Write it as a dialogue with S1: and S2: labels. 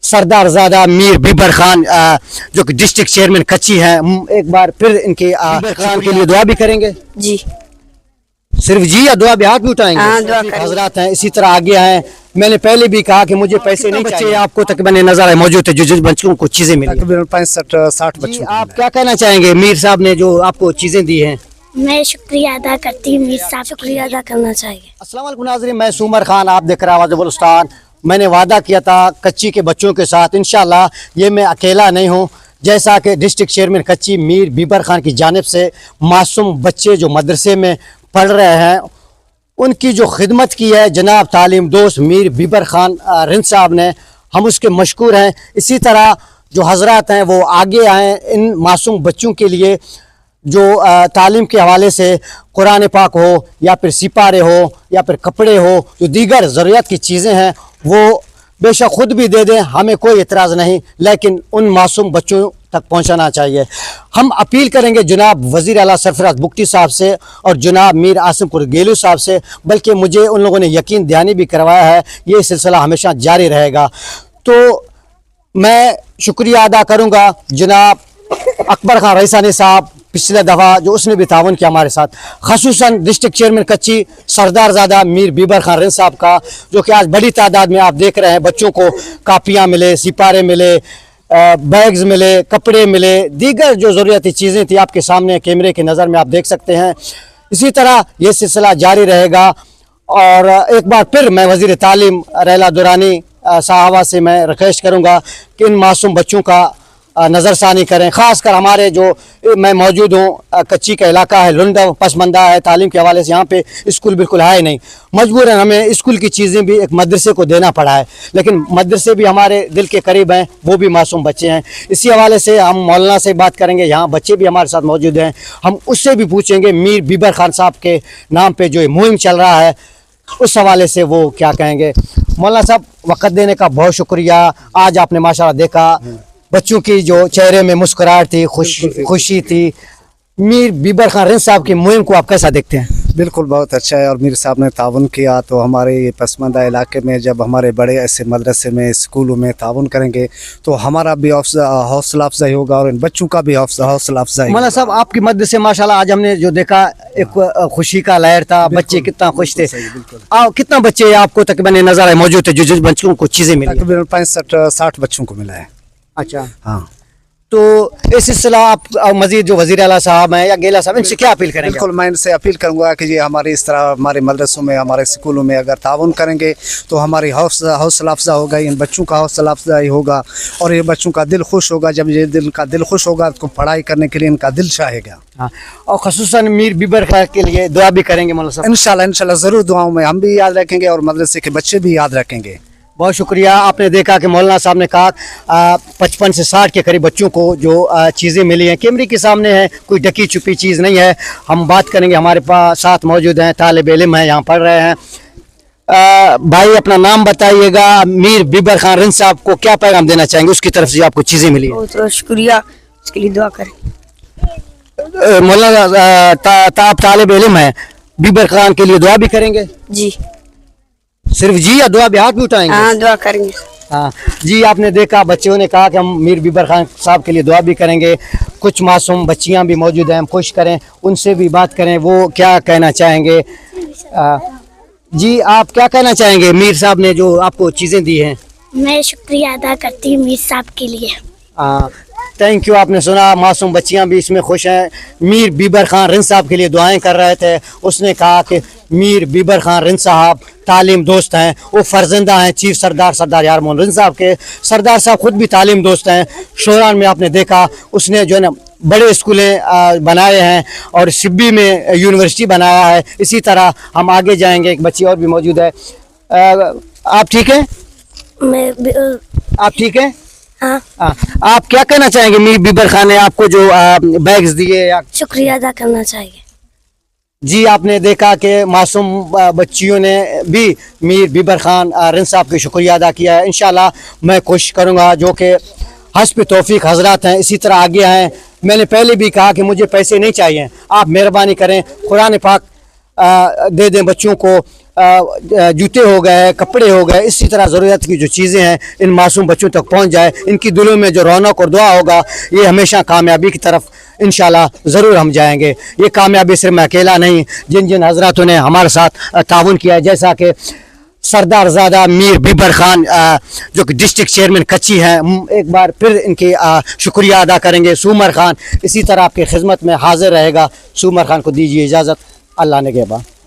S1: सरदार ज़ादा मीर बीबर खान जो कि डिस्ट्रिक्ट चेयरमैन कच्ची हैं, एक बार फिर इनके बीबर खान के लिए दुआ भी करेंगे।
S2: जी
S1: सिर्फ जी या दुआ भी हाथ भी उठाएंगे?
S2: हाँ, दुआ करेंगे।
S1: हजरात हैं इसी तरह आगे हैं। मैंने पहले भी कहा कि मुझे पैसे नहीं चाहिए। आपको तकरीबन नजर मौजूद है जो बच्चों को चीजें मिली,
S3: तकरीबन 65-60 बच्चों को
S1: आप क्या कहना चाहेंगे मीर साहब ने जो आपको चीजें दी हैं?
S2: मैं शुक्रिया अदा करती हूँ, मीर साहब शुक्रिया अदा करना चाहिए।
S1: अस्सलाम वालेकुम नाज़रीन, मैं सुमर खान, आप देख रहे हैं आवाज़ बलूचिस्तान। मैंने वादा किया था कच्ची के बच्चों के साथ, इंशाल्लाह ये मैं अकेला नहीं हूँ। जैसा कि डिस्ट्रिक्ट चेयरमैन कच्ची मीर बीबर खान की जानिब से मासूम बच्चे जो मदरसे में पढ़ रहे हैं उनकी जो खिदमत की है जनाब तालीम दोस्त मीर बीबर खान रिंद साहब ने, हम उसके मशकूर हैं। इसी तरह जो हजरात हैं वो आगे आएँ इन मासूम बच्चों के लिए जो तालीम के हवाले से कुरान पाक हो या फिर सिपारे हो या फिर कपड़े हो, जो दीगर ज़रूरत की चीज़ें हैं वो बेशक ख़ुद भी दे दें, हमें कोई एतराज़ नहीं, लेकिन उन मासूम बच्चों तक पहुंचाना चाहिए। हम अपील करेंगे जनाब वज़ीर आला सरफराज बुगटी साहब से और जनाब मीर आसिम गेलू साहब से, बल्कि मुझे उन लोगों ने यकीन दहानी भी करवाया है ये सिलसिला हमेशा जारी रहेगा। तो मैं शुक्रिया अदा करूँगा जनाब अकबर खान रईसानी साहब, पिछले दफ़ा जो उसने भी तावन किया हमारे साथ, खसूसन डिस्ट्रिक्ट चेयरमैन कच्ची सरदार ज़ादा मीर बीबर खान रिंद साहब का, जो कि आज बड़ी तादाद में आप देख रहे हैं बच्चों को कापियाँ मिले, सिपारे मिले, बैग्स मिले, कपड़े मिले, दीगर जो ज़रूरती चीज़ें थी आपके सामने कैमरे की नज़र में आप देख सकते हैं। इसी तरह ये सिलसिला जारी रहेगा। और एक बार फिर मैं वज़ीर तालीम रैला दुरानी साहबा से मैं रिक्वेस्ट करूँगा कि इन मासूम बच्चों का नज़रसानी करें, ख़ासकर हमारे जो मैं मौजूद हूँ कच्ची का इलाका है, लुंड पसमंदा है तालीम के हवाले से, यहाँ पे स्कूल बिल्कुल है नहीं, मजबूरन हमें स्कूल की चीज़ें भी एक मदरसे को देना पड़ा है, लेकिन मदरसे भी हमारे दिल के करीब हैं, वो भी मासूम बच्चे हैं। इसी हवाले से हम मौलाना से बात करेंगे, यहाँ बच्चे भी हमारे साथ मौजूद हैं, हम उससे भी पूछेंगे मीर बीबर खान साहब के नाम पर जो मुहिम चल रहा है उस हवाले से वो क्या कहेंगे। मौलाना साहब वक़्त देने का बहुत शुक्रिया। आज आपने माशाल्लाह देखा बच्चों की जो चेहरे में मुस्कुराहट थी, खुशी थी। मीर बीबर खान रिंद साहब की मुहिम को आप कैसा देखते हैं?
S3: बिल्कुल बहुत अच्छा है, और मीर साहब ने ताउन किया तो हमारे ये पसमानदा इलाके में जब हमारे बड़े ऐसे मदरसे में स्कूलों में ताउन करेंगे तो हमारा भी हौसला अफजाई होगा और इन बच्चों का भी हौसला अफजाई।
S1: मौलाना साहब आपकी मदद से माशाल्लाह आज हमने जो देखा एक खुशी का लहर था, बच्चे कितना खुश थे। कितना बच्चे आपको तकरीबन नजर मौजूद थे जो बच्चों को चीज़ें मिली?
S3: तकरीबन 65-60 बच्चों को मिला है।
S1: अच्छा
S3: हाँ,
S1: तो इस सिलसिला आप मजीद जो वज़ीर आला साहब हैं या गेला साहब इनसे क्या अपील करेंगे?
S3: बिल्कुल मैं इनसे अपील करूंगा कि ये हमारे इस तरह हमारे मदरसों में हमारे स्कूलों में अगर ताउन करेंगे तो हमारी हौसला अफजा होगा, इन बच्चों का हौसला अफजाई होगा और ये बच्चों का दिल खुश होगा। जब ये दिल खुश होगा तो पढ़ाई करने के लिए इनका दिल चाहेगा।
S1: हाँ, और खसूसन मीर बीबर खान के लिए दुआ भी करेंगे मौलाना साहब?
S3: इंशाल्लाह ज़रूर दुआओं में हम भी याद रखेंगे और मदरसे के बच्चे भी याद रखेंगे।
S1: बहुत शुक्रिया। आपने देखा कि मौलाना साहब ने कहा 55 से 60 के करीब बच्चों को जो चीज़ें मिली हैं कैमरे के सामने है, कोई ढकी छुपी चीज़ नहीं है। हम बात करेंगे, हमारे पास साथ मौजूद हैं तालिब इल्म हैं, यहाँ पढ़ रहे हैं। भाई अपना नाम बताइएगा। मीर बीबर खान रिंद साहब को क्या पैगाम देना चाहेंगे उसकी तरफ से आपको चीज़ें मिली?
S2: बहुत शुक्रिया, इसके लिए दुआ करें।
S1: मौलाना आप तालिब इल्म हैं, बीबर खान के लिए दुआ भी करेंगे?
S2: जी
S1: सिर्फ जी या दुआ भी हाथ भी उठाएंगे?
S2: हाँ, दुआ करेंगे।
S1: हाँ जी, आपने देखा बच्चों ने कहा कि हम मीर बीबर खान साहब के लिए दुआ भी करेंगे। कुछ मासूम बच्चियां भी मौजूद हैं, हम कोशिश करें उनसे भी बात करें वो क्या कहना चाहेंगे। जी आप क्या कहना चाहेंगे मीर साहब ने जो आपको चीज़ें दी हैं?
S2: मैं शुक्रिया अदा करती हूँ मीर साहब के लिए।
S1: Thank you. आपने सुना मासूम बच्चियां भी इसमें खुश हैं। मीर बीबर खान रिंद साहब के लिए दुआएं कर रहे थे। उसने कहा कि मीर बीबर खान रिंद साहब तालीम दोस्त हैं, वो फर्जंदा हैं चीफ सरदार यारमोहन रिंद साहब के। सरदार साहब खुद भी तालीम दोस्त हैं। शोरान में आपने देखा उसने जो है ना बड़े स्कूलें बनाए हैं और सिब्बी में यूनिवर्सिटी बनाया है। इसी तरह हम आगे जाएंगे, एक बच्ची और भी मौजूद है। आप ठीक हैं? आप ठीक हैं?
S2: हाँ।
S1: आप क्या कहना चाहेंगे मीर बीबर खान ने आपको जो बैग्स दिए?
S2: शुक्रिया अदा करना चाहिए।
S1: जी आपने देखा कि मासूम बच्चियों ने भी मीर बीबर खान रिंद साहब की शुक्रिया अदा किया है। इंशाल्लाह मैं कोशिश करूँगा जो कि हस्ब तौफीक हजरात हैं इसी तरह आगे हैं। मैंने पहले भी कहा कि मुझे पैसे नहीं चाहिए, आप मेहरबानी करें कुरान पाक दे दें बच्चों को। जूते हो गए, कपड़े हो गए, इसी तरह ज़रूरत की जो चीज़ें हैं इन मासूम बच्चों तक पहुंच जाए, इनकी दिलों में जो रौनक और दुआ होगा ये हमेशा कामयाबी की तरफ इंशाल्लाह ज़रूर हम जाएंगे। ये कामयाबी सिर्फ मैं अकेला नहीं, जिन जिन हज़रातों ने हमारे साथ ताउन किया है, जैसा कि सरदार ज़ादा मीर बिबर खान जो कि डिस्ट्रिक्ट चेयरमैन कच्ची हैं, एक बार फिर इनकी शुक्रिया अदा करेंगे। सूमर खान इसी तरह आपकी खिदमत में हाजिर रहेगा। सूमर खान को दीजिए इजाज़त, अल्लाह ने के बाद।